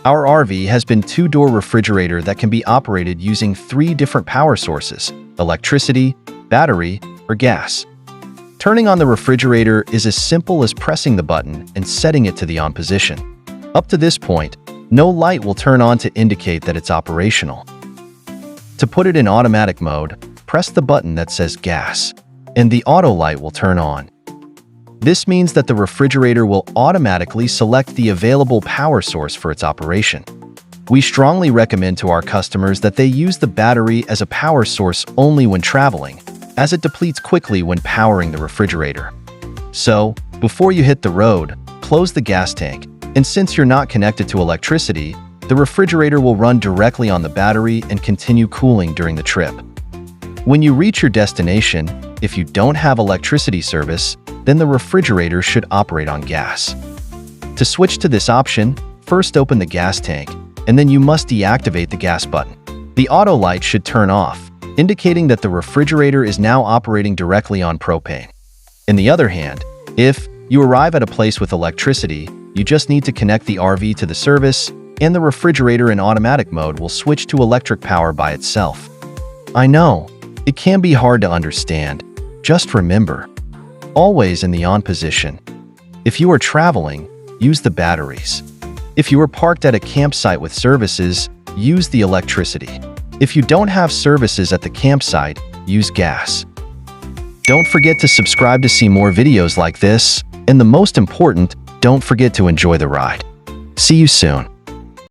Our RV has been two-door refrigerator that can be operated using 3 different power sources: electricity, battery, or gas. Turning on the refrigerator is as simple as pressing the button and setting it to the on position. Up to this point, no light will turn on to indicate that it's operational. To put it in automatic mode, press the button that says gas, and the auto light will turn on. This means that the refrigerator will automatically select the available power source for its operation. We strongly recommend to our customers that they use the battery as a power source only when traveling, as it depletes quickly when powering the refrigerator. So, before you hit the road, close the gas tank, and since you're not connected to electricity, the refrigerator will run directly on the battery and continue cooling during the trip. When you reach your destination, if you don't have electricity service, then the refrigerator should operate on gas. To switch to this option, first open the gas tank, and then you must deactivate the gas button. The auto light should turn off, indicating that the refrigerator is now operating directly on propane. On the other hand, if you arrive at a place with electricity, you just need to connect the RV to the service, and the refrigerator in automatic mode will switch to electric power by itself. I know, it can be hard to understand. Just remember, always in the on position. If you are traveling, use the batteries. If you are parked at a campsite with services, use the electricity. If you don't have services at the campsite, use gas. Don't forget to subscribe to see more videos like this, and the most important, don't forget to enjoy the ride. See you soon.